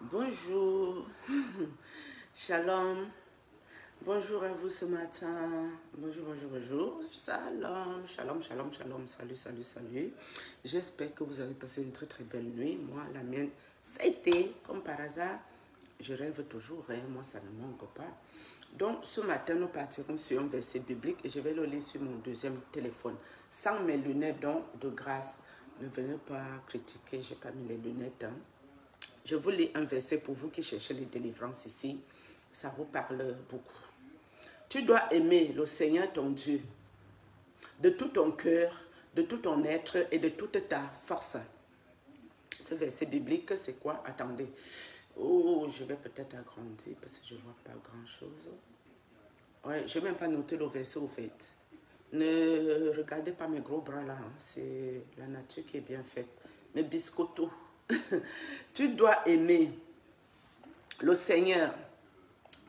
Bonjour, shalom, bonjour à vous ce matin, bonjour, shalom, salut. J'espère que vous avez passé une très belle nuit. Moi, la mienne, ça a été comme par hasard. Je rêve toujours, hein, moi ça ne manque pas. Donc ce matin, nous partirons sur un verset biblique et je vais le lire sur mon deuxième téléphone. Sans mes lunettes, donc de grâce, ne venez pas critiquer, j'ai pas mis les lunettes, hein. Je vous lis un verset pour vous qui cherchez les délivrances ici. Ça vous parle beaucoup. Tu dois aimer le Seigneur ton Dieu de tout ton cœur, de tout ton être et de toute ta force. Ce verset biblique, c'est quoi? Attendez. Oh, je vais peut-être agrandir parce que je ne vois pas grand-chose. Ouais, je n'ai même pas noté le verset au fait. Ne regardez pas mes gros bras là. Hein. C'est la nature qui est bien faite. Mes biscottos. Tu dois aimer le Seigneur,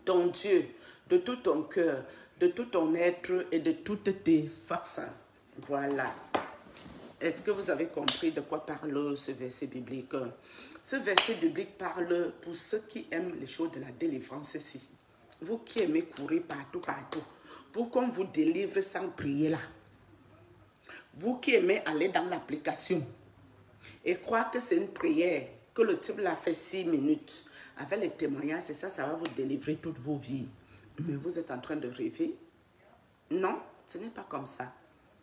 ton Dieu, de tout ton cœur, de tout ton être et de toutes tes forces. Voilà. Est-ce que vous avez compris de quoi parle ce verset biblique? Ce verset biblique parle pour ceux qui aiment les choses de la délivrance ici. Vous qui aimez courir partout, pour qu'on vous délivre sans prier là. Vous qui aimez aller dans l'application et croire que c'est une prière, que le type l'a fait 6 minutes. Avec les témoignages, c'est ça, ça va vous délivrer toute vos vies. Mais vous êtes en train de rêver? Non, ce n'est pas comme ça.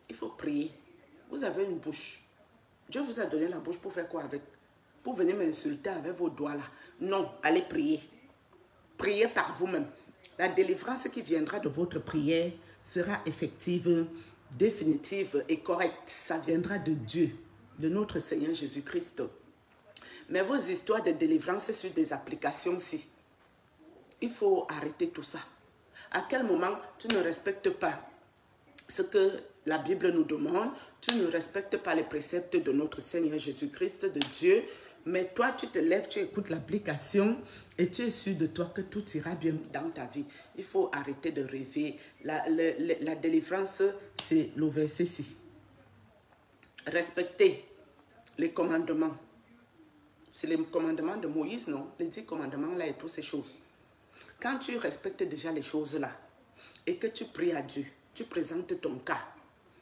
Il faut prier. Vous avez une bouche. Dieu vous a donné la bouche pour faire quoi avec? Pour venir m'insulter avec vos doigts là. Non, allez prier. Priez par vous-même. La délivrance qui viendra de votre prière sera effective, définitive et correcte. Ça viendra de Dieu, de notre Seigneur Jésus-Christ. Mais vos histoires de délivrance sur des applications-ci, il faut arrêter tout ça. À quel moment tu ne respectes pas ce que la Bible nous demande, tu ne respectes pas les préceptes de notre Seigneur Jésus-Christ, de Dieu, mais toi tu te lèves, tu écoutes l'application et tu es sûr de toi que tout ira bien dans ta vie. Il faut arrêter de rêver. La délivrance, c'est le verset 6. Respecter les commandements. C'est les commandements de Moïse, non? Les 10 commandements là et toutes ces choses. Quand tu respectes déjà les choses là et que tu pries à Dieu, tu présentes ton cas.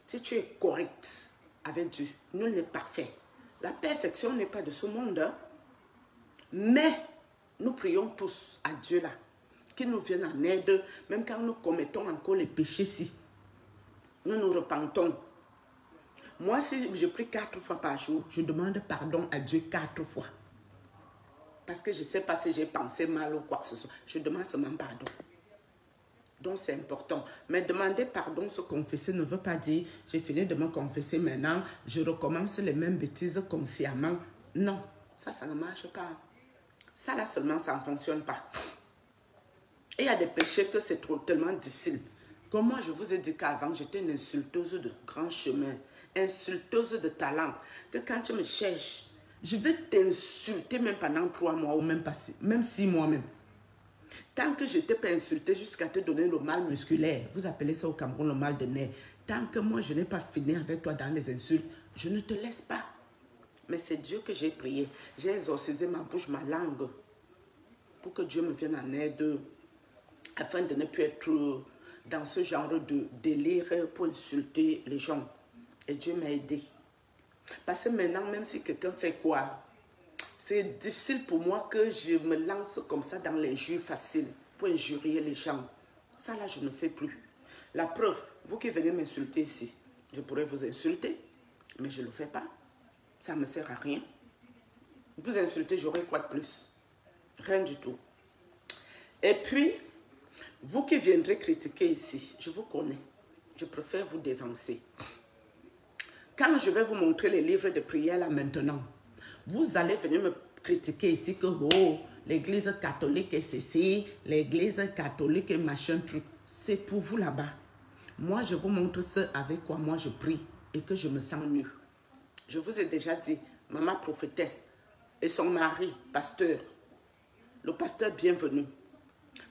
Si tu es correct avec Dieu, nul n'est parfait. La perfection n'est pas de ce monde. Hein? Mais nous prions tous à Dieu là, qu'il nous vienne en aide, même quand nous commettons encore les péchés si. Nous nous repentons. Moi, si je prie 4 fois par jour, je demande pardon à Dieu 4 fois. Parce que je ne sais pas si j'ai pensé mal ou quoi que ce soit. Je demande seulement pardon. Donc c'est important. Mais demander pardon, se confesser ne veut pas dire j'ai fini de me confesser maintenant, je recommence les mêmes bêtises consciemment. Non, ça ne marche pas. Ça là seulement, ça ne fonctionne pas. Et il y a des péchés que c'est tellement difficile. Comme moi, je vous ai dit qu'avant, j'étais une insulteuse de grand chemin, insulteuse de talent. Que quand tu me cherches, je vais t'insulter même pendant 3 mois ou même 6 mois même. Tant que je ne t'ai pas insulté jusqu'à te donner le mal musculaire, vous appelez ça au Cameroun le mal de nerf, tant que moi je n'ai pas fini avec toi dans les insultes, je ne te laisse pas. Mais c'est Dieu que j'ai prié. J'ai exorcisé ma bouche, ma langue, pour que Dieu me vienne en aide, afin de ne plus être dans ce genre de délire pour insulter les gens. Et Dieu m'a aidé. Parce que maintenant, même si quelqu'un fait quoi, c'est difficile pour moi que je me lance comme ça dans l'injure facile pour injurier les gens. Ça là, je ne fais plus. La preuve, vous qui venez m'insulter ici, je pourrais vous insulter, mais je ne le fais pas. Ça ne me sert à rien. Vous insultez, j'aurai quoi de plus? Rien du tout. Et puis, vous qui viendrez critiquer ici, je vous connais. Je préfère vous dévancer. Quand je vais vous montrer les livres de prière là maintenant, vous allez venir me critiquer ici que oh, l'église catholique est ceci, l'église catholique est machin truc. C'est pour vous là-bas. Moi, je vous montre ce avec quoi moi je prie et que je me sens mieux. Je vous ai déjà dit, maman prophétesse et son mari, pasteur, le pasteur bienvenu,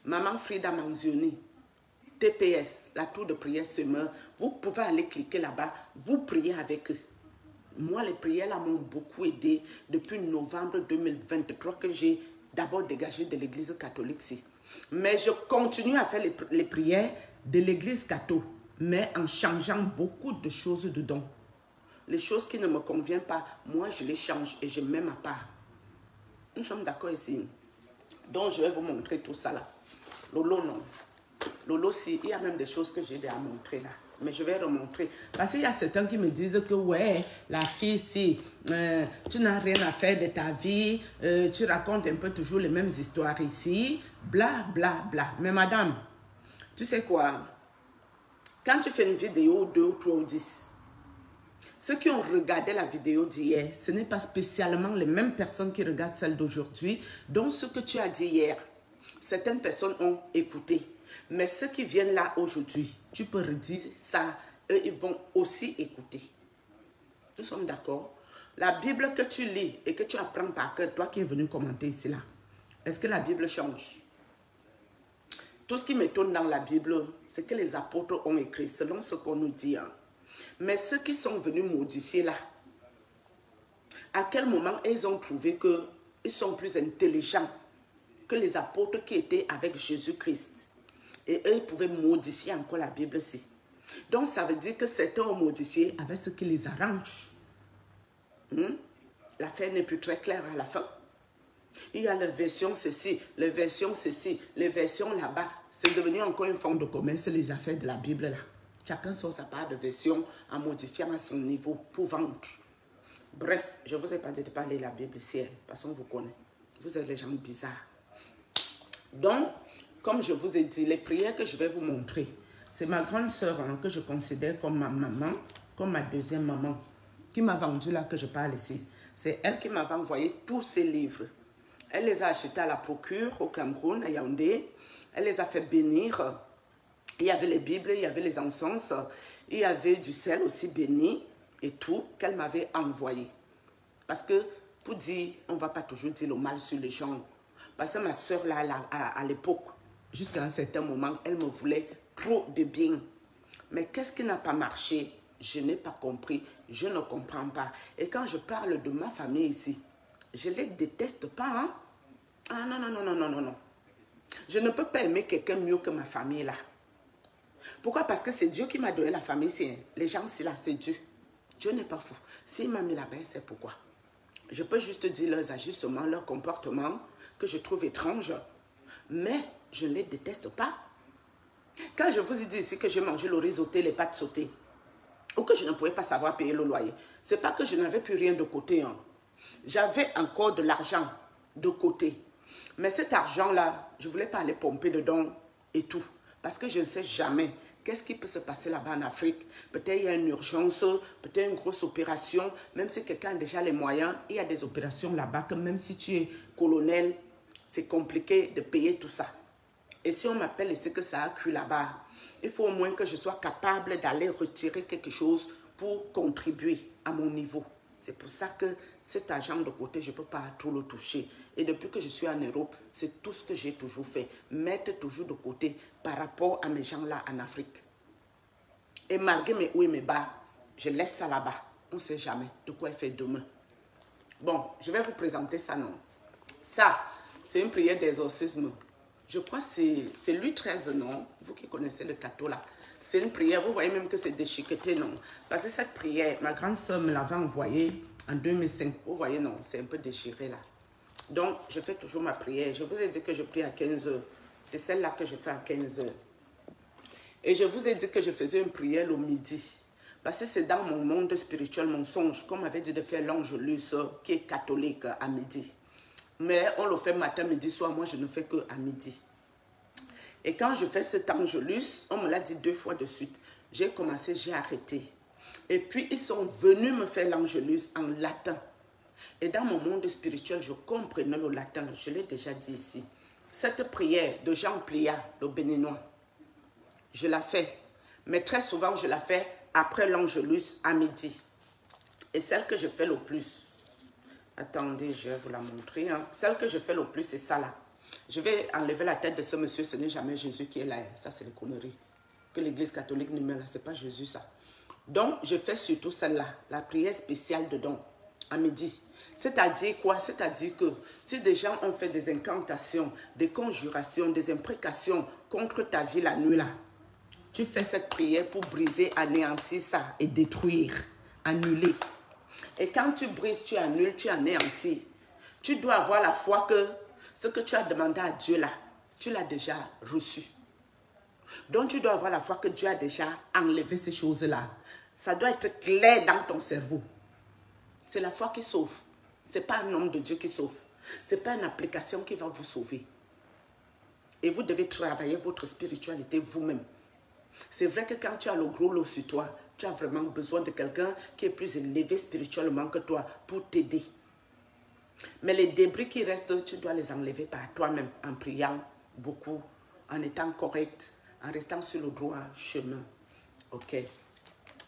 maman Frida Manzioni, TPS, la tour de prière Semeur, vous pouvez aller cliquer là-bas, vous priez avec eux. Moi, les prières là m'ont beaucoup aidé depuis novembre 2023 que j'ai d'abord dégagé de l'église catholique-ci. Mais je continue à faire les prières de l'église catholique, mais en changeant beaucoup de choses dedans. Les choses qui ne me conviennent pas, moi je les change et je mets ma part. Nous sommes d'accord ici. Donc je vais vous montrer tout ça là. Lolo non. Lolo si, il y a même des choses que j'ai déjà montrées là. Mais je vais remontrer. Parce qu'il y a certains qui me disent que ouais, la fille si, tu n'as rien à faire de ta vie, tu racontes un peu toujours les mêmes histoires ici, bla bla bla. Mais madame, tu sais quoi? Quand tu fais une vidéo 2 ou 3 ou 10, ceux qui ont regardé la vidéo d'hier, ce n'est pas spécialement les mêmes personnes qui regardent celle d'aujourd'hui. Donc ce que tu as dit hier, certaines personnes ont écouté. Mais ceux qui viennent là aujourd'hui, tu peux redire ça, eux, ils vont aussi écouter. Nous sommes d'accord? La Bible que tu lis et que tu apprends par cœur, toi qui es venu commenter ici là, est-ce que la Bible change? Tout ce qui m'étonne dans la Bible, c'est que les apôtres ont écrit selon ce qu'on nous dit. Hein. Mais ceux qui sont venus modifier là, à quel moment ils ont trouvé qu'ils sont plus intelligents que les apôtres qui étaient avec Jésus-Christ? Et eux, ils pouvaient modifier encore la Bible-ci. Donc, ça veut dire que certains ont modifié avec ce qui les arrange. L'affaire n'est plus très claire à la fin. Il y a les versions ceci, les versions ceci, les versions là-bas. C'est devenu encore une forme de commerce, les affaires de la Bible là. Chacun sort sa part de version en modifiant à son niveau pour vendre. Bref, je ne vous ai pas dit de parler la Bible ici, parce qu'on vous connaît. Vous êtes les gens bizarres. Donc, comme je vous ai dit, les prières que je vais vous montrer, c'est ma grande sœur hein, que je considère comme ma maman, comme ma deuxième maman, qui m'a vendu là que je parle ici. C'est elle qui m'avait envoyé tous ces livres. Elle les a achetés à la procure au Cameroun, à Yaoundé. Elle les a fait bénir. Il y avait les Bibles, il y avait les encens, il y avait du sel aussi béni et tout qu'elle m'avait envoyé. Parce que pour dire, on ne va pas toujours dire le mal sur les gens. Parce que ma soeur là, à l'époque, jusqu'à un certain moment, elle me voulait trop de bien. Mais qu'est-ce qui n'a pas marché? Je n'ai pas compris, je ne comprends pas. Et quand je parle de ma famille ici, je ne les déteste pas. Hein? Ah non, non, non, non, non, non, non. Je ne peux pas aimer quelqu'un mieux que ma famille là. Pourquoi? Parce que c'est Dieu qui m'a donné la famille. Les gens ici là, c'est Dieu. Dieu n'est pas fou. S'il m'a mis là-bas, c'est pourquoi. Je peux juste dire leurs agissements, leurs comportements que je trouve étranges. Mais je ne les déteste pas. Quand je vous ai dit ici que j'ai mangé le riz sauté, les pâtes sautées, ou que je ne pouvais pas savoir payer le loyer, ce n'est pas que je n'avais plus rien de côté. Hein. J'avais encore de l'argent de côté. Mais cet argent-là, je ne voulais pas aller pomper dedans et tout. Parce que je ne sais jamais qu'est-ce qui peut se passer là-bas en Afrique. Peut-être il y a une urgence, peut-être une grosse opération. Même si quelqu'un a déjà les moyens, il y a des opérations là-bas que même si tu es colonel, c'est compliqué de payer tout ça. Et si on m'appelle ici que ça a cru là-bas, il faut au moins que je sois capable d'aller retirer quelque chose pour contribuer à mon niveau. C'est pour ça que cet argent de côté, je ne peux pas trop le toucher. Et depuis que je suis en Europe, c'est tout ce que j'ai toujours fait. Mettre toujours de côté par rapport à mes gens là en Afrique. Et malgré mes hauts et mes bas, je laisse ça là-bas. On ne sait jamais de quoi il fait demain. Bon, je vais vous présenter ça, non? Ça, c'est une prière d'exorcisme. Je crois que c'est Louis XIII, non? Vous qui connaissez le catho là. C'est une prière, vous voyez même que c'est déchiqueté, non? Parce que cette prière, ma grande soeur me l'avait envoyée en 2005. Vous voyez, non? C'est un peu déchiré là. Donc, je fais toujours ma prière. Je vous ai dit que je prie à 15 heures. C'est celle-là que je fais à 15 heures. Et je vous ai dit que je faisais une prière au midi. Parce que c'est dans mon monde spirituel, mon songe, qu'on m'avait dit de faire l'Angelus, qui est catholique, à midi. Mais on le fait matin, midi, soir. Moi, je ne fais que à midi. Et quand je fais cet Angelus, on me l'a dit 2 fois de suite. J'ai commencé, j'ai arrêté. Et puis, ils sont venus me faire l'Angelus en latin. Et dans mon monde spirituel, je comprenais le latin. Je l'ai déjà dit ici. Cette prière de Jean Plia, le béninois, je la fais. Mais très souvent, je la fais après l'Angelus à midi. Et celle que je fais le plus, attendez, je vais vous la montrer. Hein. Celle que je fais le plus, c'est ça là. Je vais enlever la tête de ce monsieur, ce n'est jamais Jésus qui est là. Ça, c'est les conneries. Que l'église catholique nous met là, ce n'est pas Jésus ça. Donc, je fais surtout celle-là, la prière spéciale dedans. à midi. C'est-à-dire quoi? C'est-à-dire que si des gens ont fait des incantations, des conjurations, des imprécations contre ta vie la nuit là, tu fais cette prière pour briser, anéantir ça et détruire, annuler. Et quand tu brises, tu annules, tu anéantis. Tu dois avoir la foi que ce que tu as demandé à Dieu là, tu l'as déjà reçu. Donc tu dois avoir la foi que Dieu a déjà enlevé ces choses-là. Ça doit être clair dans ton cerveau. C'est la foi qui sauve. Ce n'est pas un homme de Dieu qui sauve. Ce n'est pas une application qui va vous sauver. Et vous devez travailler votre spiritualité vous-même. C'est vrai que quand tu as le gros lot sur toi, tu as vraiment besoin de quelqu'un qui est plus élevé spirituellement que toi pour t'aider. Mais les débris qui restent, tu dois les enlever par toi-même en priant beaucoup, en étant correct, en restant sur le droit chemin. Ok.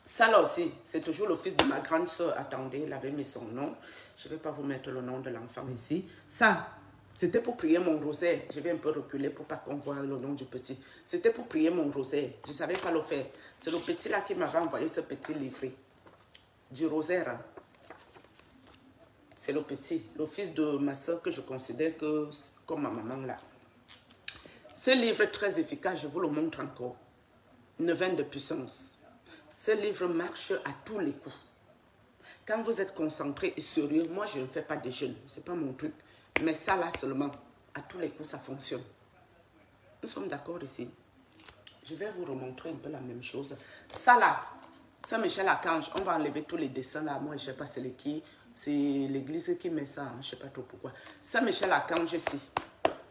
Ça là aussi, c'est toujours le fils de ma grande soeur. Attendez, il avait mis son nom. Je ne vais pas vous mettre le nom de l'enfant ici. Ça, c'était pour prier mon rosaire. Je vais un peu reculer pour pas qu'on voit le nom du petit. C'était pour prier mon rosaire. Je ne savais pas le faire. C'est le petit là qui m'avait envoyé ce petit livret. Du rosaire. Hein. C'est le petit, le fils de ma soeur que je considère que, comme ma maman là. Ce livre est très efficace, je vous le montre encore. 9 de puissance. Ce livre marche à tous les coups. Quand vous êtes concentré et sérieux, moi je ne fais pas de jeûne, ce n'est pas mon truc. Mais ça là seulement, à tous les coups ça fonctionne. Nous sommes d'accord ici. Je vais vous remontrer un peu la même chose. Ça là, Saint-Michel-Archange, on va enlever tous les dessins là. Moi je ne sais pas c'est qui. C'est l'église qui met ça, hein. Je ne sais pas trop pourquoi. Saint-Michel-Archange ici,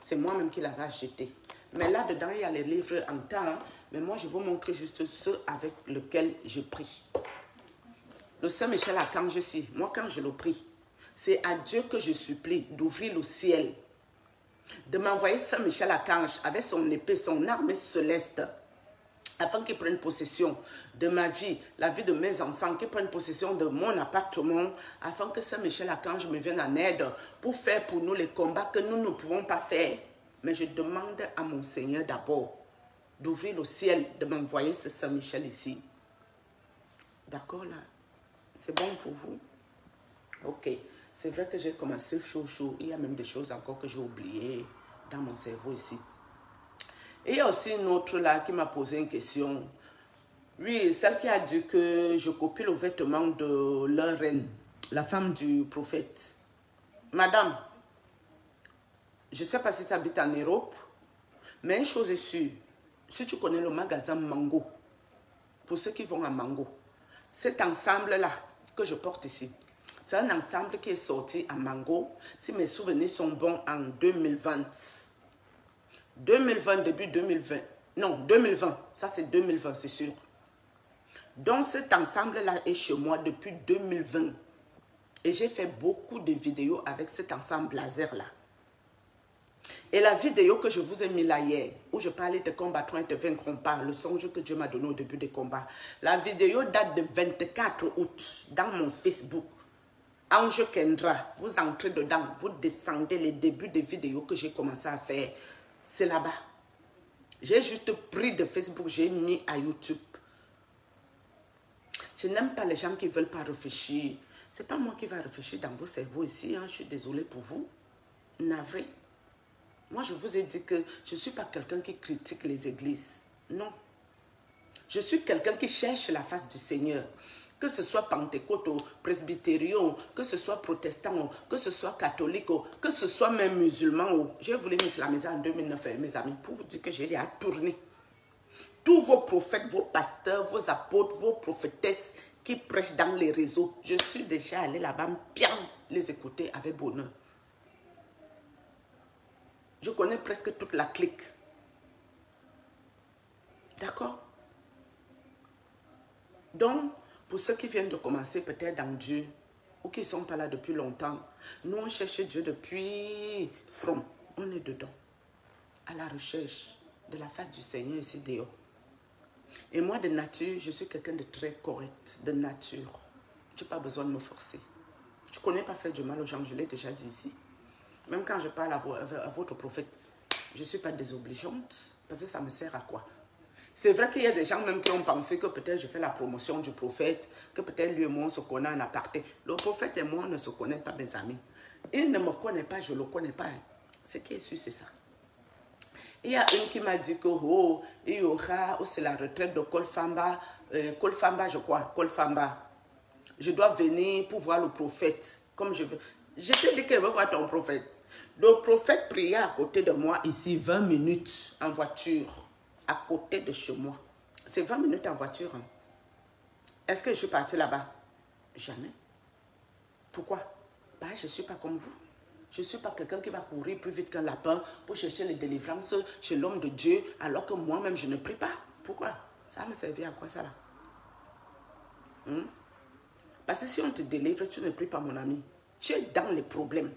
c'est moi-même qui l'avais acheté. Mais là-dedans, il y a les livres en temps. Hein. Mais moi, je vais vous montrer juste ceux avec lesquels je prie. Le Saint-Michel-Archange ici, moi quand je le prie, c'est à Dieu que je supplie d'ouvrir le ciel, de m'envoyer Saint-Michel-Archange avec son épée, son arme céleste, afin qu'il prenne possession de ma vie, la vie de mes enfants, qu'il prenne possession de mon appartement, afin que Saint-Michel-Archange me vienne en aide pour faire pour nous les combats que nous ne pouvons pas faire. Mais je demande à mon Seigneur d'abord d'ouvrir le ciel, de m'envoyer ce Saint-Michel ici. D'accord là? C'est bon pour vous? Ok. C'est vrai que j'ai commencé chaud. Il y a même des choses encore que j'ai oubliées dans mon cerveau ici. Et il y a aussi une autre là qui m'a posé une question. Oui, celle qui a dit que je copie le vêtement de leur reine, la femme du prophète. Madame, je ne sais pas si tu habites en Europe, mais une chose est sûre, si tu connais le magasin Mango, pour ceux qui vont à Mango, cet ensemble-là que je porte ici, c'est un ensemble qui est sorti à Mango, si mes souvenirs sont bons, en 2020. 2020, début 2020. Non, 2020. Ça, c'est 2020, c'est sûr. Donc, cet ensemble-là est chez moi depuis 2020. Et j'ai fait beaucoup de vidéos avec cet ensemble blazer-là. Et la vidéo que je vous ai mis là hier, où je parlais de combattront et ne vaincront pas, le songe que Dieu m'a donné au début des combats, la vidéo date de 24 août dans mon Facebook. Ange Kendra, vous entrez dedans, vous descendez les débuts des vidéos que j'ai commencé à faire. C'est là-bas. J'ai juste pris de Facebook, j'ai mis à YouTube. Je n'aime pas les gens qui ne veulent pas réfléchir. Ce n'est pas moi qui vais réfléchir dans vos cerveaux ici. Hein. Je suis désolée pour vous. Navré. Moi, je vous ai dit que je ne suis pas quelqu'un qui critique les églises. Non. Je suis quelqu'un qui cherche la face du Seigneur. Que ce soit pentecôte, presbytérien, que ce soit protestant, que ce soit catholique, que ce soit même musulman. Je voulais m'islamiser en 2009, mes amis, pour vous dire que j'ai déjà tourné. Tous vos prophètes, vos pasteurs, vos apôtres, vos prophétesses qui prêchent dans les réseaux, je suis déjà allé là-bas bien les écouter avec bonheur. Je connais presque toute la clique. D'accord? Donc, pour ceux qui viennent de commencer peut-être dans Dieu, ou qui ne sont pas là depuis longtemps, nous on cherche Dieu depuis front. On est dedans, à la recherche de la face du Seigneur ici dehors. Et moi, de nature, je suis quelqu'un de très correct, de nature. Je n'ai pas besoin de me forcer. Je ne connais pas faire du mal aux gens, je l'ai déjà dit ici. Même quand je parle à votre prophète, je ne suis pas désobligeante, parce que ça me sert à quoi? C'est vrai qu'il y a des gens même qui ont pensé que peut-être je fais la promotion du prophète, que peut-être lui et moi on se connaît en aparté. Le prophète et moi on ne se connaît pas, mes amis. Il ne me connaît pas, je ne le connais pas. Ce qui est sûr, c'est ça. Il y a une qui m'a dit que oh, il y aura, c'est la retraite de Kolfamba, Kolfamba je crois, Kolfamba. Je dois venir pour voir le prophète, comme je veux. Je te dis qu'elle veut voir ton prophète. Le prophète priait à côté de moi ici 20 minutes en voiture, à côté de chez moi. C'est 20 minutes en voiture. Hein. Est-ce que je suis partie là-bas? Jamais. Pourquoi? Bah, je ne suis pas comme vous. Je ne suis pas quelqu'un qui va courir plus vite qu'un lapin pour chercher les délivrances chez l'homme de Dieu, alors que moi-même, je ne prie pas. Pourquoi? Ça va me servir à quoi ça là? Parce que si on te délivre, tu ne pries pas, mon ami. Tu es dans les problèmes.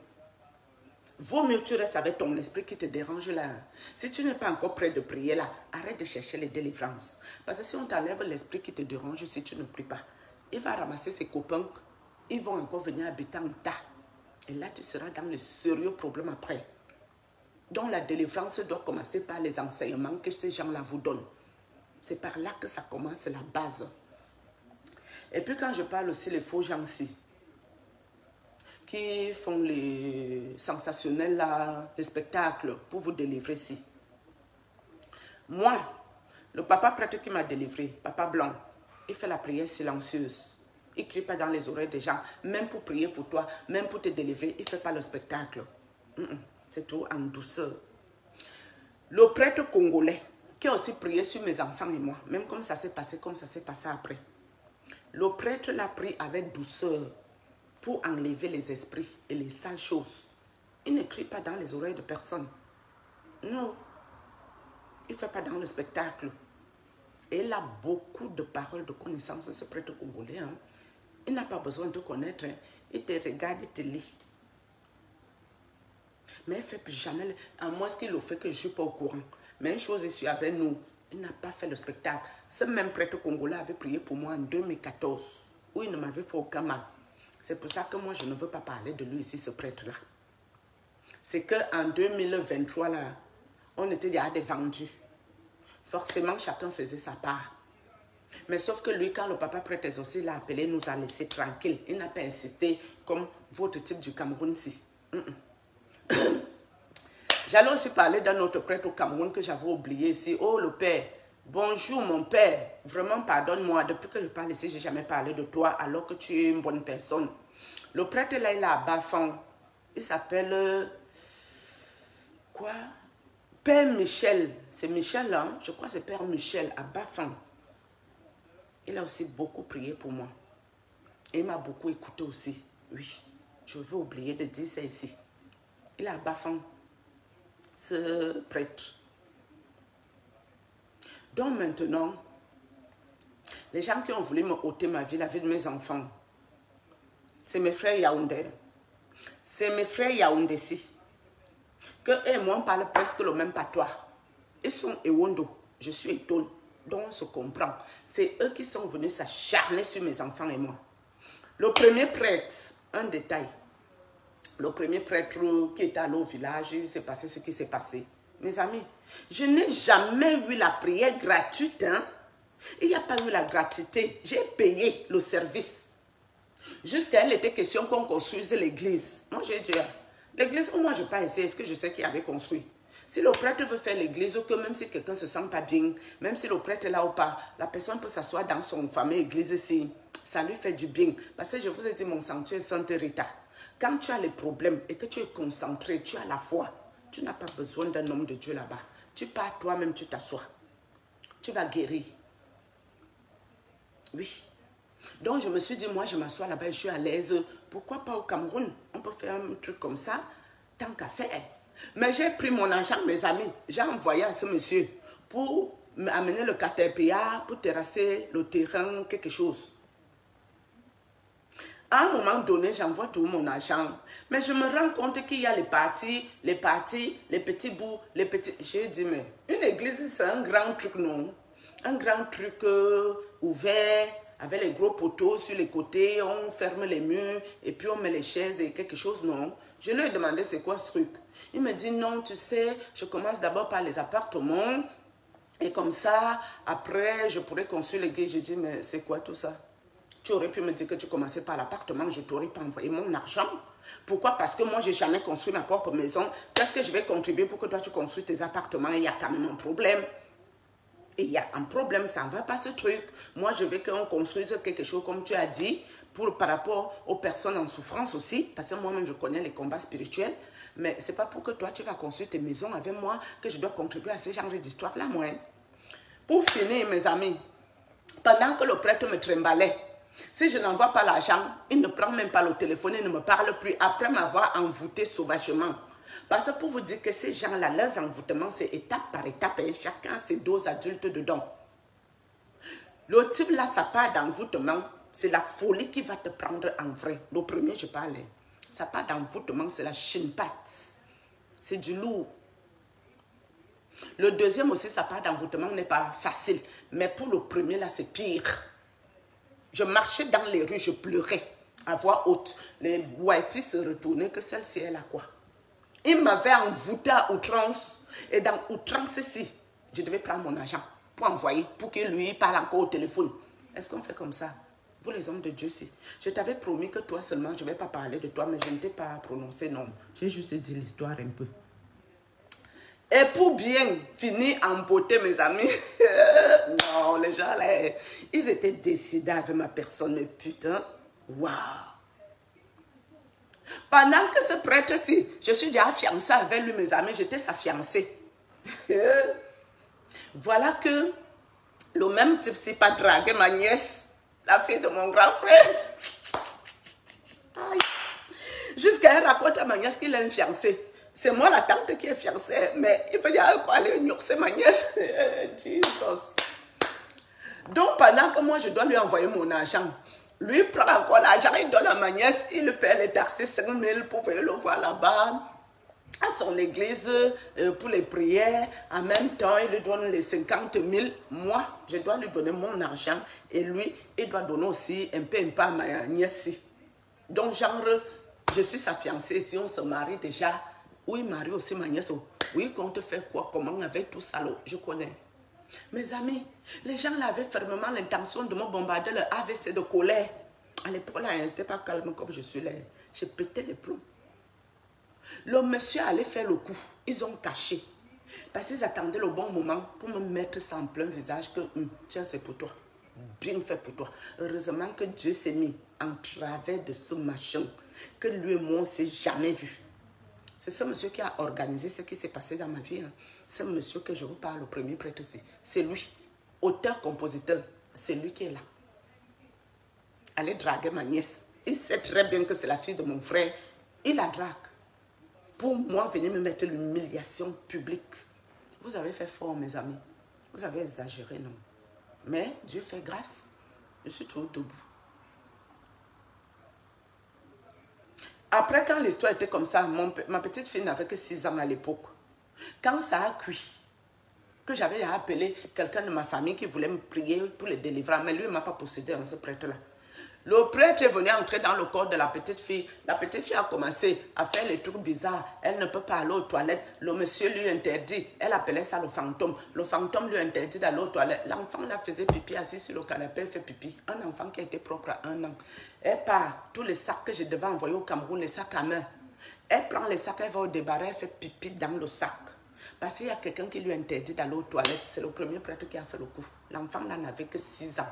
Vaut mieux que tu restes avec ton esprit qui te dérange là. Si tu n'es pas encore prêt de prier là, arrête de chercher les délivrances. Parce que si on t'enlève l'esprit qui te dérange, si tu ne pries pas, il va ramasser ses copains, ils vont encore venir habiter en tas. Et là, tu seras dans le sérieux problème après. Donc la délivrance doit commencer par les enseignements que ces gens-là vous donnent. C'est par là que ça commence, la base. Et puis quand je parle aussi les faux gens ici, qui font les sensationnels là, les spectacles pour vous délivrer ici. Moi, le papa prêtre qui m'a délivré, papa blanc, il fait la prière silencieuse. Il ne crie pas dans les oreilles des gens, même pour prier pour toi, même pour te délivrer, il ne fait pas le spectacle. C'est tout en douceur. Le prêtre congolais, qui a aussi prié sur mes enfants et moi, même comme ça s'est passé, comme ça s'est passé après. Le prêtre l'a pris avec douceur pour enlever les esprits et les sales choses. Il ne crie pas dans les oreilles de personne. Non. Il ne fait pas dans le spectacle. Et il a beaucoup de paroles, de connaissances, ce prêtre congolais. Hein. Il n'a pas besoin de connaître. Hein. Il te regarde, il te lit. Mais il ne fait plus jamais, à moins qu'il le fait que je ne suis pas au courant. Mais une chose est sûre avec nous, il n'a pas fait le spectacle. Ce même prêtre congolais avait prié pour moi en 2014, où il ne m'avait fait aucun mal. C'est pour ça que moi, je ne veux pas parler de lui ici, ce prêtre-là. C'est qu'en 2023, là, on était déjà des vendus. Forcément, chacun faisait sa part. Mais sauf que lui, quand le papa prêtre exaucé l'a appelé, nous a laissé tranquille. Il n'a pas insisté comme votre type du Cameroun-ci. J'allais aussi parler d'un autre prêtre au Cameroun que j'avais oublié ici. Oh, le père. Bonjour, mon père. Vraiment, pardonne-moi. Depuis que je parle ici, je n'ai jamais parlé de toi alors que tu es une bonne personne. Le prêtre, là, il est à Bafang. Il s'appelle... quoi? Père Michel. C'est Michel, hein? Je crois que c'est Père Michel à Bafang. Il a aussi beaucoup prié pour moi. Et il m'a beaucoup écouté aussi. Oui, je vais oublier de dire ça ici. Il est à Bafang. Ce prêtre. Donc maintenant, les gens qui ont voulu me ôter ma vie, la vie de mes enfants, c'est mes frères Yaoundé. C'est mes frères Yaoundé-ci. Que eux et moi, on parle presque le même patois. Ils sont Ewondo, je suis Etone. Donc on se comprend. C'est eux qui sont venus s'acharner sur mes enfants et moi. Le premier prêtre, un détail. Le premier prêtre qui était allé au village, il s'est passé ce qui s'est passé. Mes amis, je n'ai jamais vu la prière gratuite. Hein? Il n'y a pas eu la gratuité. J'ai payé le service. Jusqu'à il était question qu'on construise l'église. Moi, j'ai dit, l'église où moi je n'ai pas essayé, est-ce que je sais qui avait construit? Si le prêtre veut faire l'église, ou que même si quelqu'un ne se sent pas bien, même si le prêtre est là ou pas, la personne peut s'asseoir dans son fameux église ici. Ça lui fait du bien. Parce que je vous ai dit, mon sanctuaire Sainte Rita. Quand tu as les problèmes et que tu es concentré, tu as la foi, tu n'as pas besoin d'un homme de Dieu là-bas. Tu pars toi-même, tu t'assois. Tu vas guérir. Oui. Donc je me suis dit, moi je m'assois là-bas et je suis à l'aise. Pourquoi pas au Cameroun? On peut faire un truc comme ça, tant qu'à faire. Mais j'ai pris mon argent, mes amis. J'ai envoyé à ce monsieur pour amener le caterpillar, pour terrasser le terrain, quelque chose. À un moment donné, j'envoie tout mon argent. Mais je me rends compte qu'il y a les parties, les petits bouts, les petits... J'ai dit, mais une église, c'est un grand truc, non? Un grand truc ouvert, avec les gros poteaux sur les côtés, on ferme les murs, et puis on met les chaises et quelque chose, non? Je lui ai demandé, c'est quoi ce truc? Il me dit, non, tu sais, je commence d'abord par les appartements, Et comme ça, après, je pourrais construire l'église. Je dis, mais c'est quoi tout ça? Tu aurais pu me dire que tu commençais par l'appartement, je ne t'aurais pas envoyé mon argent. Pourquoi? Parce que moi, je n'ai jamais construit ma propre maison. Qu'est-ce que je vais contribuer pour que toi, tu construis tes appartements? Il y a quand même un problème. Et il y a un problème, ça ne va pas ce truc. Moi, je veux qu'on construise quelque chose, comme tu as dit, par rapport aux personnes en souffrance aussi, parce que moi-même, je connais les combats spirituels, mais ce n'est pas pour que toi, tu vas construire tes maisons avec moi que je dois contribuer à ce genre d'histoire-là, moi. Pour finir, mes amis, pendant que le prêtre me trimbalait, si je n'envoie pas l'argent, il ne prend même pas le téléphone, il ne me parle plus après m'avoir envoûté sauvagement. Parce que pour vous dire que ces gens-là, leurs envoûtements, c'est étape par étape, et chacun a ses doses adultes dedans. Le type là, ça part d'envoûtement, c'est la folie qui va te prendre en vrai. Le premier, je parlais, ça part d'envoûtement, c'est la chinpatte. C'est du lourd. Le deuxième aussi, ça part d'envoûtement, n'est pas facile. Mais pour le premier là, c'est pire. Je marchais dans les rues, je pleurais à voix haute. Les whiteys se retournaient, que celle-ci, elle a quoi? Il m'avait envoûté à outrance. Et dans outrance-ci, je devais prendre mon argent pour envoyer, pour qu'il lui parle encore au téléphone. Est-ce qu'on fait comme ça? Vous les hommes de Dieu, si. Je t'avais promis que toi seulement, je ne vais pas parler de toi, mais je ne t'ai pas prononcé non. J'ai juste dit l'histoire un peu. Et pour bien finir en beauté, mes amis, non, les gens là, ils étaient décidés avec ma personne, mais putain, waouh. Pendant que ce prêtre-ci, je suis déjà fiancée avec lui, mes amis, j'étais sa fiancée. Voilà que le même type-ci pas dragué ma nièce, la fille de mon grand frère. Jusqu'à elle raconte à ma nièce qu'il a une fiancée. C'est moi la tante qui est fiancée, mais il veut dire quoi aller c'est ma nièce. Jesus. Donc pendant que moi je dois lui envoyer mon argent, lui prend encore l'argent, il donne à ma nièce, il lui paie les taxis 5 000 pour venir le voir là-bas, à son église, pour les prières. En même temps, il lui donne les 50 000. Moi, je dois lui donner mon argent et lui, il doit donner aussi un peu à ma nièce. Donc genre, je suis sa fiancée, si on se marie déjà, oui, marie aussi ma nièce, oui, qu'on te fait quoi, comment, avec tout ça, je connais. Mes amis, les gens là avaient fermement l'intention de me bombarder le AVC de colère. À l'époque, là, je n'étais pas calme comme je suis là. J'ai pété les plombs. Le monsieur allait faire le coup. Ils ont caché. Parce qu'ils attendaient le bon moment pour me mettre ça en plein visage que, tiens, c'est pour toi. Bien fait pour toi. Heureusement que Dieu s'est mis en travers de ce machin que lui et moi, on ne s'est jamais vu. C'est ce monsieur qui a organisé ce qui s'est passé dans ma vie. Hein. C'est le monsieur que je vous parle, le premier prêtre ici. C'est lui, auteur-compositeur. C'est lui qui est là. Allez draguer ma nièce. Il sait très bien que c'est la fille de mon frère. Il la drague. Pour moi, venir me mettre l'humiliation publique. Vous avez fait fort, mes amis. Vous avez exagéré, non? Mais Dieu fait grâce. Je suis toujours debout. Après, quand l'histoire était comme ça, ma petite fille n'avait que 6 ans à l'époque. Quand ça a cuit, que j'avais appelé quelqu'un de ma famille qui voulait me prier pour le délivrer, mais lui ne m'a pas possédé ce prêtre-là. Le prêtre est venu entrer dans le corps de la petite fille. La petite fille a commencé à faire les trucs bizarres. Elle ne peut pas aller aux toilettes. Le monsieur lui interdit. Elle appelait ça le fantôme. Le fantôme lui interdit d'aller aux toilettes. L'enfant là faisait pipi assis sur le canapé, fait pipi. Un enfant qui a été propre à 1 an. Elle part, tous les sacs que je devais envoyer au Cameroun, les sacs à main. Elle prend les sacs, elle va au débarras, elle fait pipi dans le sac. Parce qu'il y a quelqu'un qui lui interdit d'aller aux toilettes. C'est le premier prêtre qui a fait le coup. L'enfant là n'avait que 6 ans.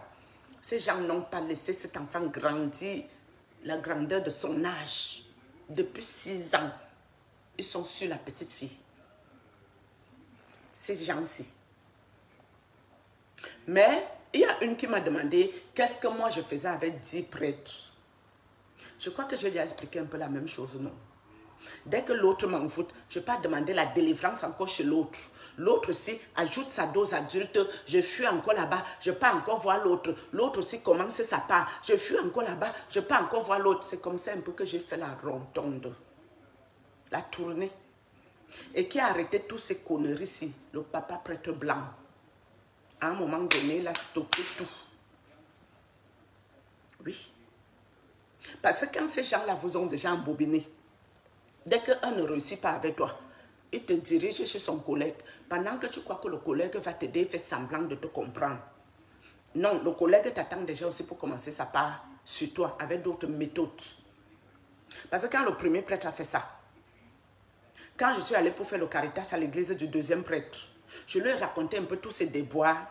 Ces gens n'ont pas laissé cet enfant grandir la grandeur de son âge. Depuis 6 ans, ils sont sur la petite fille. Ces gens-ci. Mais il y a une qui m'a demandé qu'est-ce que moi je faisais avec 10 prêtres. Je crois que je lui ai expliqué un peu la même chose, non? Dès que l'autre m'envoûte, je ne vais pas demander la délivrance encore chez l'autre. L'autre aussi ajoute sa dose adulte, je fuis encore là-bas, je ne peux pas encore voir l'autre. L'autre aussi commence sa part, je fuis encore là-bas, je ne peux pas encore voir l'autre. C'est comme ça un peu que j'ai fait la ronde, la tournée. Et qui a arrêté toutes ces conneries ici, le papa prêtre blanc. À un moment donné, il a stoppé tout. Oui. Parce que quand ces gens-là vous ont déjà embobiné, dès qu'un ne réussit pas avec toi, Il te dirige chez son collègue. Pendant que tu crois que le collègue va t'aider, il fait semblant de te comprendre. Non, le collègue t'attend déjà aussi pour commencer sa part sur toi avec d'autres méthodes. Parce que quand le premier prêtre a fait ça, quand je suis allée pour faire le caritas à l'église du deuxième prêtre, je lui ai raconté un peu tous ses déboires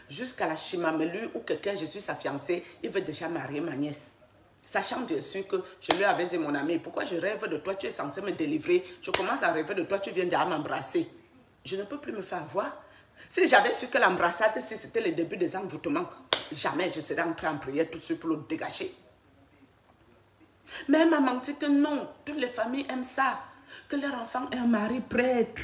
jusqu'à la chimamelue où quelqu'un, je suis sa fiancée, il veut déjà marier ma nièce. Sachant bien sûr que je lui avais dit, mon ami, pourquoi je rêve de toi, tu es censé me délivrer. Je commence à rêver de toi, tu viens déjà m'embrasser. Je ne peux plus me faire voir. Si j'avais su que l'embrassade, si c'était le début des envoûtements, jamais je serais entrée en prière tout de suite pour le dégager. Mais elle m'a menti que non, toutes les familles aiment ça, que leur enfant ait un mari prêtre.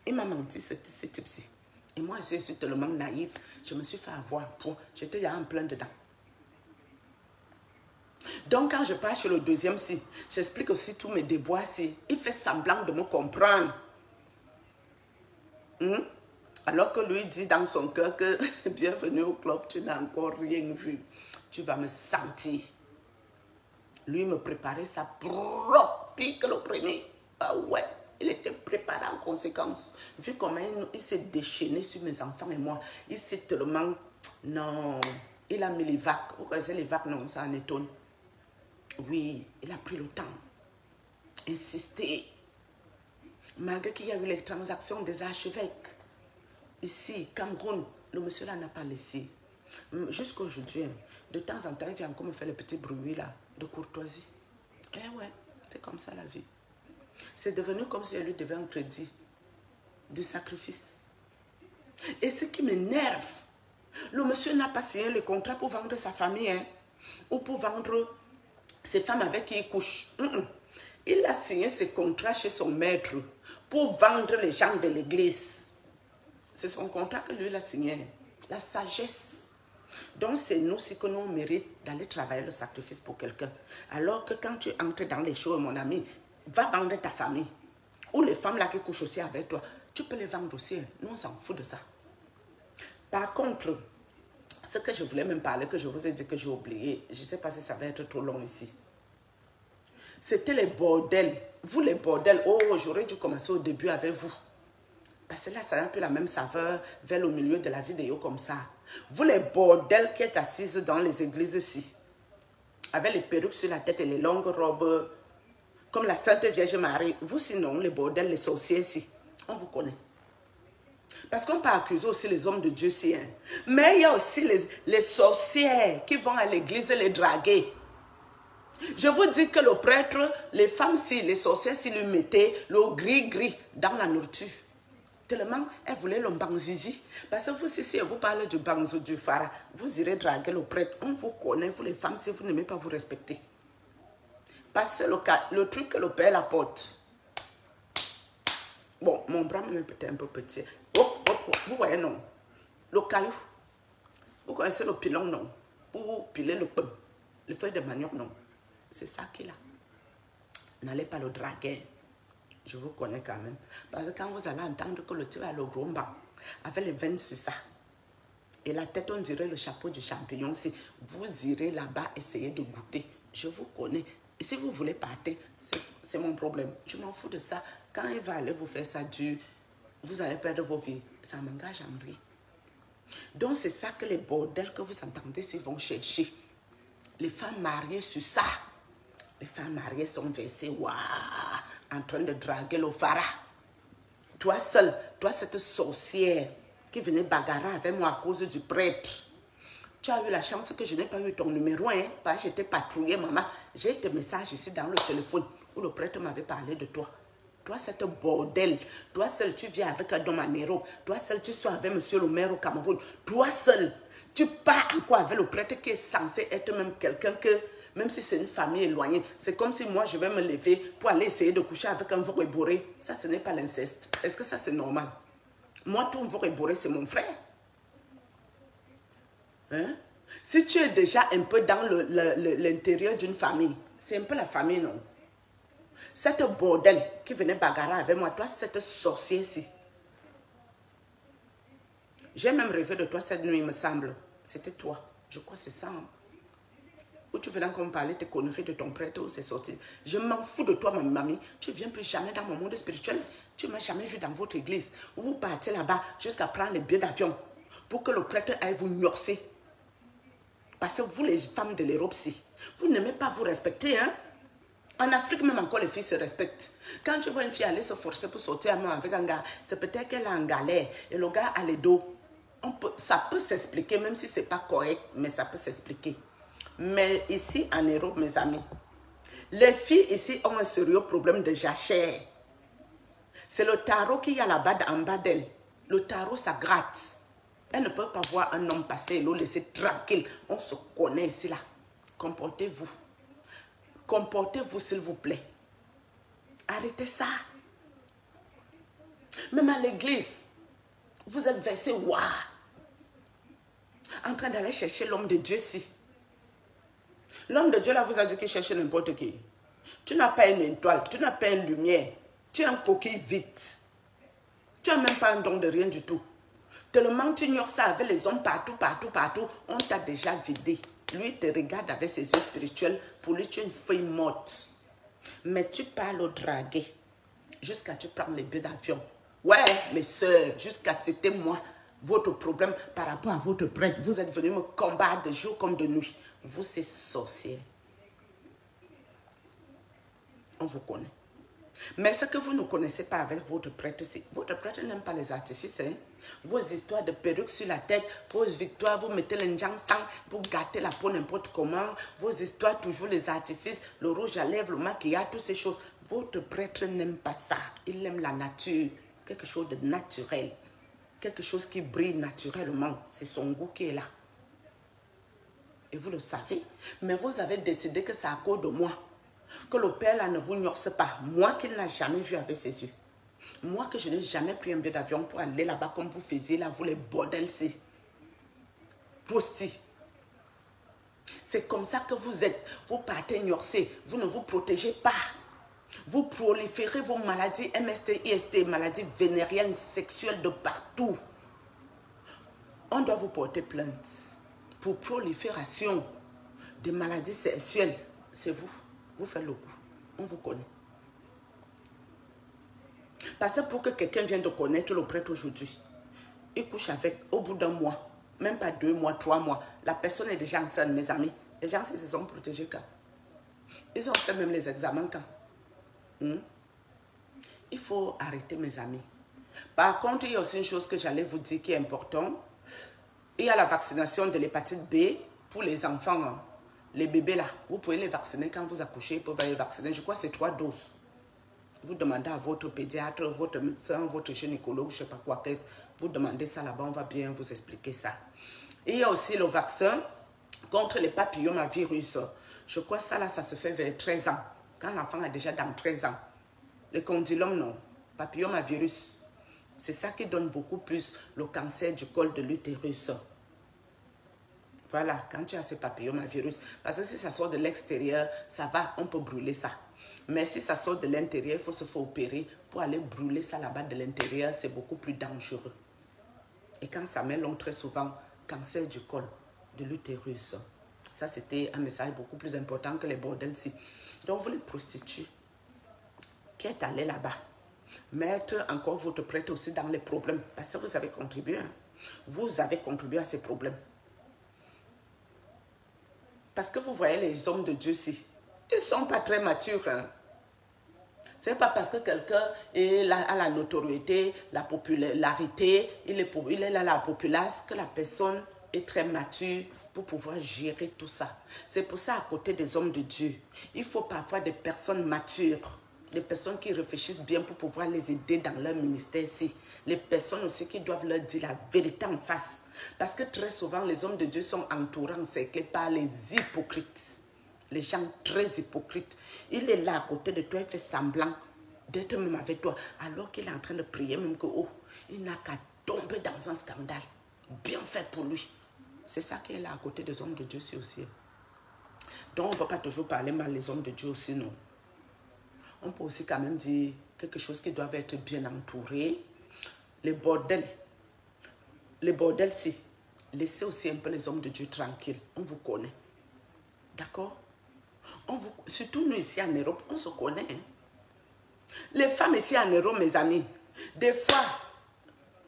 Il m'a menti, ce type-ci. Et moi, je suis tellement naïve, je me suis fait avoir. J'étais déjà en plein dedans. Donc, quand je pars chez le deuxième, si, j'explique aussi tous mes déboires, si, il fait semblant de me comprendre. Alors que lui dit dans son cœur que bienvenue au club, tu n'as encore rien vu. Tu vas me sentir. Lui me préparait ça propre, pire que le premier. Ah ouais, il était préparé en conséquence. Vu comment il s'est déchaîné sur mes enfants et moi, il s'est tellement... Non, il a mis les vagues. Vous connaissez les vagues, non, ça en étonne. Oui, il a pris le temps. Insisté. Malgré qu'il y a eu les transactions des archevêques. Ici, Cameroun, le monsieur là n'a pas laissé. Jusqu'à aujourd'hui, de temps en temps, il vient encore me faire le petit bruit là, de courtoisie. Eh ouais, c'est comme ça la vie. C'est devenu comme si elle lui devait un crédit du sacrifice. Et ce qui m'énerve, le monsieur n'a pas signé le contrat pour vendre sa famille, hein, ou pour vendre ses femmes avec qui il couche. Il a signé ses contrats chez son maître pour vendre les gens de l'église. C'est son contrat que lui a signé. La sagesse. Donc c'est nous aussi que nous méritons d'aller travailler le sacrifice pour quelqu'un. Alors que quand tu entres dans les choses, mon ami, va vendre ta famille. Ou les femmes là qui couchent aussi avec toi, tu peux les vendre aussi. Nous on s'en fout de ça. Par contre, ce que je voulais même parler, que je vous ai dit que j'ai oublié, je ne sais pas si ça va être trop long ici. C'était les bordels. Vous les bordels, oh j'aurais dû commencer au début avec vous. Parce que là, ça a un peu la même saveur vers le milieu de la vidéo comme ça. Vous, les bordels qui êtes assises dans les églises ici, avec les perruques sur la tête et les longues robes, comme la Sainte Vierge Marie, vous sinon, les bordels, les sorciers ici, on vous connaît. Parce qu'on peut accuser aussi les hommes de Dieu si, hein. Mais il y a aussi les sorcières qui vont à l'église les draguer. Je vous dis que le prêtre, les femmes, si, les sorcières, si lui mettaient le gris-gris dans la nourriture, tellement elle voulait le bangzizi. Parce que vous, si elle vous parle du bangzo, du phara, vous irez draguer le prêtre. On vous connaît, vous les femmes, si vous n'aimez pas vous respecter. Parce que le truc que le père apporte. Bon, mon bras même peut-être un peu petit. Vous voyez, non. Le caillou. Vous connaissez le pilon, non. Pour piler le pain. Les feuilles de manioc, non. C'est ça qu'il a. N'allez pas le draguer. Je vous connais quand même. Parce que quand vous allez entendre que le type a le gros banc, avec les veines sur ça, et la tête, on dirait le chapeau du champignon, si vous irez là-bas essayer de goûter. Je vous connais. Et si vous voulez partir, c'est mon problème. Je m'en fous de ça. Quand il va aller vous faire ça dur, vous allez perdre vos vies. Ça m'engage en rien. Donc c'est ça que les bordels que vous entendez, s'ils vont chercher. Les femmes mariées sur ça. Les femmes mariées sont versées, waouh, en train de draguer le phara. Toi seul, toi cette sorcière qui venait bagarrer avec moi à cause du prêtre. Tu as eu la chance que je n'ai pas eu ton numéro, hein, parce que j'étais patrouillée, maman. J'ai tes messages ici dans le téléphone où le prêtre m'avait parlé de toi. Toi, cette bordel. Toi seul, tu viens avec un homme anéro. Toi seul, tu sois avec monsieur le maire au Cameroun. Toi seul, tu pars encore avec le prêtre qui est censé être même quelqu'un que, même si c'est une famille éloignée, c'est comme si moi, je vais me lever pour aller essayer de coucher avec un Voreboré. Ça, ce n'est pas l'inceste. Est-ce que ça, c'est normal? Moi, tout un Voreboré, c'est mon frère. Hein? Si tu es déjà un peu dans l'intérieur d'une famille, c'est un peu la famille, non? Cette bordel qui venait bagarrer avec moi, toi, cette sorcière-ci. J'ai même rêvé de toi cette nuit, il me semble. C'était toi. Je crois que c'est ça. Hein? Ou tu viens comme parler tes conneries de ton prêtre où c'est sorti. Je m'en fous de toi, ma mamie. Tu ne viens plus jamais dans mon monde spirituel. Tu ne m'as jamais vu dans votre église. Vous partez là-bas jusqu'à prendre les billets d'avion pour que le prêtre aille vous gnorcer. Parce que vous, les femmes de l'Europe-ci, vous n'aimez pas vous respecter, hein? En Afrique, même encore, les filles se respectent. Quand tu vois une fille aller se forcer pour sortir avec un gars, c'est peut-être qu'elle est en galère et le gars a les dos. Ça peut s'expliquer, même si ce n'est pas correct, mais ça peut s'expliquer. Mais ici, en Europe, mes amis, les filles ici ont un sérieux problème de jachère. C'est le tarot qu'il y a là-bas, en bas d'elle. Le tarot, ça gratte. Elle ne peut pas voir un homme passer et le laisser tranquille. On se connaît ici, là. Comportez-vous. Comportez-vous, s'il vous plaît. Arrêtez ça. Même à l'église, vous êtes versé, waouh, en train d'aller chercher l'homme de Dieu ici. L'homme de Dieu là vous a dit qu'il cherchait n'importe qui. Tu n'as pas une étoile, tu n'as pas une lumière. Tu es un coquille vide. Tu n'as même pas un don de rien du tout. Tellement tu ignores ça avec les hommes partout, partout, partout. On t'a déjà vidé. Lui te regarde avec ses yeux spirituels. Pour lui, tu es une feuille morte. Mais tu parles au draguer. Jusqu'à tu prends les billets d'avion. Ouais, mes soeurs, jusqu'à c'était moi. Votre problème par rapport à votre prêtre. Vous êtes venus me combattre de jour comme de nuit. Vous, c'est sorcier. On vous connaît. Mais ce que vous ne connaissez pas avec votre prêtre, c'est votre prêtre n'aime pas les artifices. Hein? Vos histoires de perruques sur la tête, vos victoires, vous mettez les gens sang pour gâter la peau n'importe comment. Vos histoires, toujours les artifices, le rouge à lèvres, le maquillage, toutes ces choses. Votre prêtre n'aime pas ça. Il aime la nature, quelque chose de naturel. Quelque chose qui brille naturellement. C'est son goût qui est là. Et vous le savez. Mais vous avez décidé que c'est à cause de moi. Que le père là ne vous gnorce pas. Moi qui ne l'ai jamais vu avec ses yeux. Moi que je n'ai jamais pris un billet d'avion pour aller là-bas comme vous faisiez là, vous les bordels-ci. Prosti. C'est comme ça que vous êtes. Vous partez gnorcer. Vous ne vous protégez pas. Vous proliférez vos maladies MST, IST, maladies vénériennes, sexuelles de partout. On doit vous porter plainte pour prolifération des maladies sexuelles. C'est vous. Vous faites le coup. On vous connaît. Parce que pour que quelqu'un vienne de connaître le prêtre aujourd'hui, il couche avec, au bout d'un mois, même pas 2 mois, 3 mois, la personne est déjà enceinte, mes amis. Les gens se sont protégés quand? Ils ont fait même les examens quand? Il faut arrêter, mes amis. Par contre, il y a aussi une chose que j'allais vous dire qui est importante. Il y a la vaccination de l'hépatite B pour les enfants. Hein. Les bébés là, vous pouvez les vacciner quand vous accouchez, vous pouvez les vacciner. Je crois que c'est 3 doses. Vous demandez à votre pédiatre, votre médecin, votre gynécologue, je ne sais pas quoi, vous demandez ça là-bas, on va bien vous expliquer ça. Et il y a aussi le vaccin contre les papillomavirus. Je crois que ça là, ça se fait vers 13 ans. Quand l'enfant a déjà dans 13 ans. Le condylome, non. Papillomavirus. C'est ça qui donne beaucoup plus le cancer du col de l'utérus. Voilà, quand tu as ces papillomavirus. Parce que si ça sort de l'extérieur, ça va, on peut brûler ça. Mais si ça sort de l'intérieur, il faut se faire opérer. Pour aller brûler ça là-bas de l'intérieur, c'est beaucoup plus dangereux. Et quand ça met long, très souvent, cancer du col de l'utérus. Ça, c'était un message beaucoup plus important que les bordels-ci. Donc, vous les prostituées qui êtes allés là-bas, mettre encore votre prêtre aussi dans les problèmes. Parce que vous avez contribué. Hein. Vous avez contribué à ces problèmes. Parce que vous voyez les hommes de Dieu-ci, ils ne sont pas très matures. Hein. Ce n'est pas parce que quelqu'un a la notoriété, la popularité, il est là la populace, que la personne est très mature pour pouvoir gérer tout ça. C'est pour ça, à côté des hommes de Dieu, il faut parfois des personnes matures, des personnes qui réfléchissent bien pour pouvoir les aider dans leur ministère ici. Les personnes aussi qui doivent leur dire la vérité en face. Parce que très souvent, les hommes de Dieu sont entourés, encerclés par les hypocrites. Les gens très hypocrites. Il est là à côté de toi, il fait semblant d'être même avec toi, alors qu'il est en train de prier, même que, oh, il n'a qu'à tomber dans un scandale. Bien fait pour lui. C'est ça qui est là à côté des hommes de Dieu aussi. Donc, on ne peut pas toujours parler mal des hommes de Dieu aussi, non. On peut aussi quand même dire quelque chose qui doit être bien entouré. Les bordels, si. Laissez aussi un peu les hommes de Dieu tranquilles. On vous connaît. D'accord? Surtout nous ici en Europe, on se connaît. Hein? Les femmes ici en Europe, mes amis, des fois,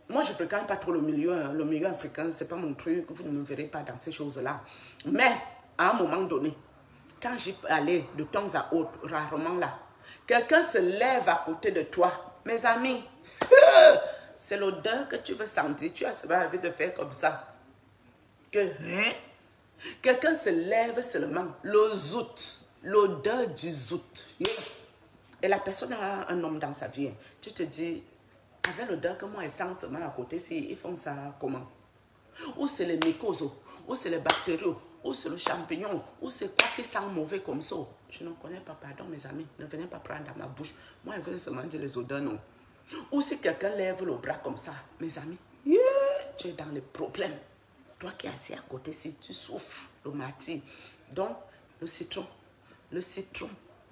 moi je ne fréquente pas trop le milieu africain, ce n'est pas mon truc, vous ne me verrez pas dans ces choses-là. Mais à un moment donné, quand j'y allais de temps à autre, rarement là, quelqu'un se lève à côté de toi, mes amis, c'est l'odeur que tu veux sentir, tu as envie de faire comme ça. Quelqu'un se lève seulement, le zout, l'odeur du zout. Et la personne a un homme dans sa vie. Tu te dis, avec l'odeur que moi elle sent seulement à côté, ils font ça comment? Ou c'est les mycoses, ou c'est les bactéries, ou c'est le champignon, ou c'est quoi qui sent mauvais comme ça. Je ne connais pas, pardon mes amis, ne venez pas prendre dans ma bouche. Moi, je veux seulement dire les odeurs, non. Ou si quelqu'un lève le bras comme ça, mes amis, tu es dans les problèmes. Toi qui es assis à côté, si tu souffres, le martyr. Donc, le citron,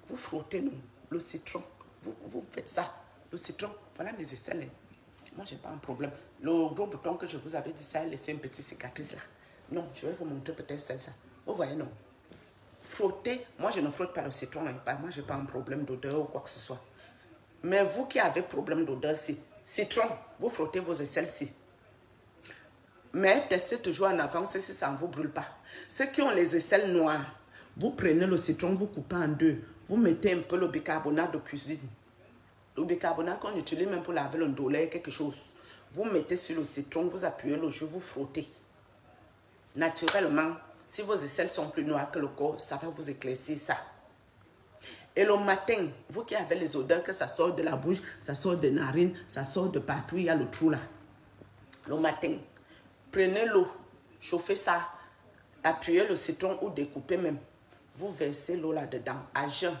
vous frottez, non, le citron, vous faites ça, le citron, voilà mes aisselles. Moi, je n'ai pas un problème. Le gros bouton que je vous avais dit, ça a laissé une petite cicatrice là. Non, je vais vous montrer peut-être celle-là. Vous voyez, non. Frottez, moi je ne frotte pas le citron, hein. Moi je n'ai pas un problème d'odeur ou quoi que ce soit. Mais vous qui avez problème d'odeur, si citron, vous frottez vos aisselles-ci. Mais testez toujours en avance si ça ne vous brûle pas. Ceux qui ont les aisselles noires, vous prenez le citron, vous coupez en deux, vous mettez un peu le bicarbonate de cuisine. Le bicarbonate qu'on utilise même pour laver le dolé, quelque chose. Vous mettez sur le citron, vous appuyez le jus, vous frottez. Naturellement, si vos aisselles sont plus noires que le corps, ça va vous éclaircir ça. Et le matin, vous qui avez les odeurs, que ça sort de la bouche, ça sort des narines, ça sort de partout, il y a le trou là. Le matin, prenez l'eau, chauffez ça, appuyez le citron ou découpez même. Vous versez l'eau là-dedans, à jeun,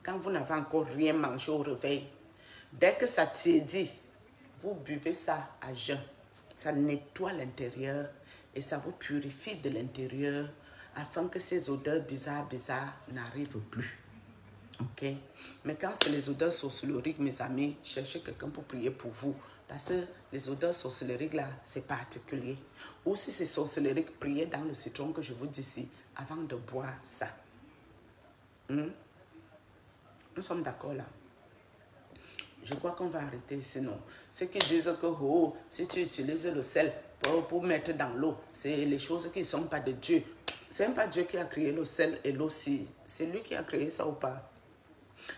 quand vous n'avez encore rien mangé au réveil. Dès que ça tiédit, vous buvez ça à jeun. Ça nettoie l'intérieur et ça vous purifie de l'intérieur afin que ces odeurs bizarres n'arrivent plus. Ok? Mais quand c'est les odeurs sorcelleries, mes amis, cherchez quelqu'un pour prier pour vous. Parce que les odeurs sorcelleries là, c'est particulier. Ou si c'est sorcellerie, priez dans le citron que je vous dis ici avant de boire ça. Nous sommes d'accord là? Je crois qu'on va arrêter sinon. Ceux qui disent que si tu utilises le sel pour mettre dans l'eau, c'est les choses qui ne sont pas de Dieu. Ce n'est pas Dieu qui a créé le sel et l'eau si. C'est lui qui a créé ça ou pas.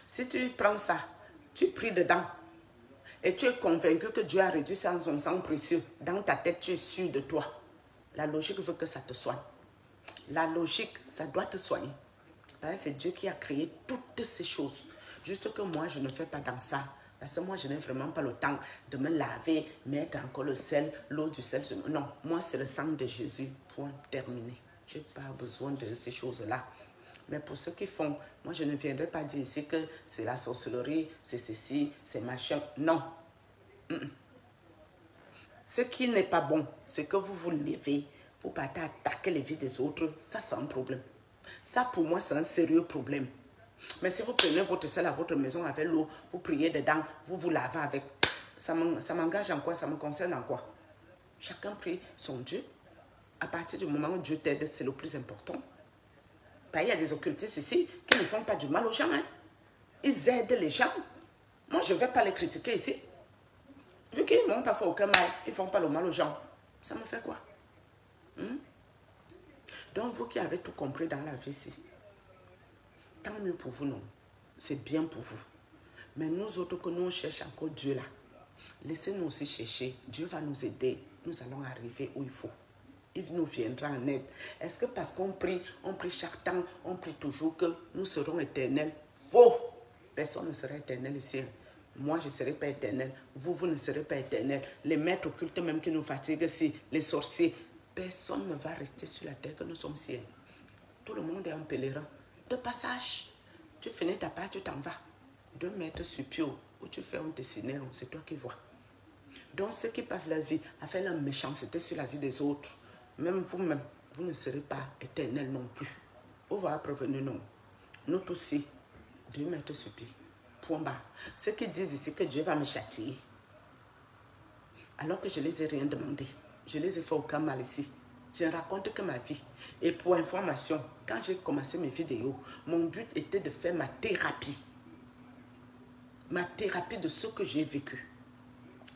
Si tu prends ça, tu pries dedans et tu es convaincu que Dieu a réduit ça en son sang précieux, dans ta tête, tu es sûr de toi. La logique veut que ça te soigne. La logique, ça doit te soigner. C'est Dieu qui a créé toutes ces choses. Juste que moi, je ne fais pas dans ça. Parce que moi, je n'ai vraiment pas le temps de me laver, mettre encore le sel, l'eau du sel. Non, moi, c'est le sang de Jésus. Point terminé. Je n'ai pas besoin de ces choses-là. Mais pour ceux qui font, moi, je ne viendrai pas dire ici que c'est la sorcellerie, c'est ceci, c'est machin. Non. Ce qui n'est pas bon, c'est que vous vous levez, vous partez attaquer les vies des autres. Ça, c'est un problème. Ça, pour moi, c'est un sérieux problème. Mais si vous prenez votre sel à votre maison avec l'eau, vous priez dedans, vous vous lavez avec, ça m'engage en quoi? Ça me concerne en quoi? Chacun prie son Dieu. À partir du moment où Dieu t'aide, c'est le plus important. Il y a des occultistes ici qui ne font pas du mal aux gens. Hein. Ils aident les gens. Moi, je ne vais pas les critiquer ici. Vu qu'ils n'ont pas fait aucun mal, ils ne font pas le mal aux gens. Ça me fait quoi? Donc, vous qui avez tout compris dans la vie ici, tant mieux pour vous, non. C'est bien pour vous. Mais nous autres que nous cherchons encore Dieu là, laissez-nous aussi chercher. Dieu va nous aider. Nous allons arriver où il faut. Il nous viendra en aide. Est-ce que parce qu'on prie chaque temps, on prie toujours que nous serons éternels? Faux! Personne ne sera éternel ici. Moi, je ne serai pas éternel. Vous ne serez pas éternel. Les maîtres occultes même qui nous fatiguent ici, les sorciers, personne ne va rester sur la terre que nous sommes ici. Tout le monde est un pèlerin. De passage, tu finis ta part, tu t'en vas. 2 mètres sur pied, où tu fais un dessiné, c'est toi qui vois. Donc, ceux qui passent la vie à faire la méchanceté sur la vie des autres, même vous-même, vous ne serez pas éternel non plus. Vous va prévenir, non. Nous tous ici, 2 mètres sur pied. Point bas. Ceux qui disent ici que Dieu va me châtier, alors que je ne les ai rien demandé. Je ne les ai fait aucun mal ici. Je ne raconte que ma vie. Et pour information, quand j'ai commencé mes vidéos, mon but était de faire ma thérapie. Ma thérapie de ce que j'ai vécu.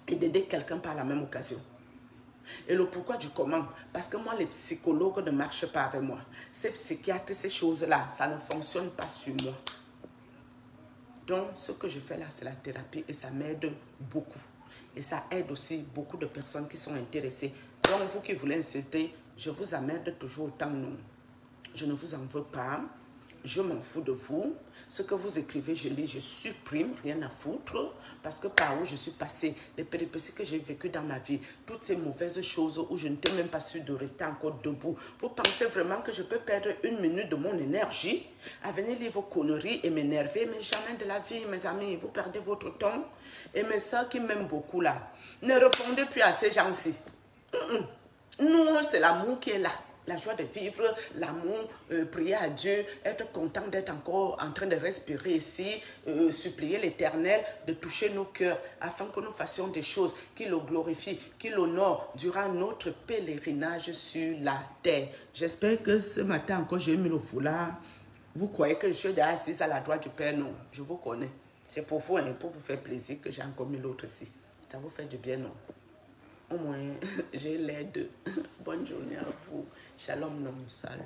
Et d'aider quelqu'un par la même occasion. Et le pourquoi du comment, parce que moi, les psychologues ne marchent pas avec moi. Ces psychiatres, ces choses-là, ça ne fonctionne pas sur moi. Donc, ce que je fais là, c'est la thérapie et ça m'aide beaucoup. Et ça aide aussi beaucoup de personnes qui sont intéressées. Donc, vous qui voulez insulter, je vous amène toujours autant non. Je ne vous en veux pas. Je m'en fous de vous. Ce que vous écrivez, je lis, je supprime, rien à foutre. Parce que par où je suis passée, les péripéties que j'ai vécues dans ma vie, toutes ces mauvaises choses où je n'étais même pas sûre de rester encore debout. Vous pensez vraiment que je peux perdre une minute de mon énergie à venir lire vos conneries et m'énerver? Mais jamais de la vie, mes amis. Vous perdez votre temps. Et mes soeurs qui m'aiment beaucoup là, ne répondez plus à ces gens-ci. Nous, c'est l'amour qui est là. La joie de vivre, l'amour, prier à Dieu, être content d'être encore en train de respirer ici, supplier l'Éternel de toucher nos cœurs afin que nous fassions des choses qui le glorifient, qui l'honorent durant notre pèlerinage sur la terre. J'espère que ce matin encore j'ai mis le foulard. Vous croyez que je suis déjà assise à la droite du Père? Non, je vous connais. C'est pour vous, hein, pour vous faire plaisir que j'ai encore mis l'autre ici. Ça vous fait du bien, non? Au moins, j'ai l'aide. Bonne journée à vous. Shalom, non, salut.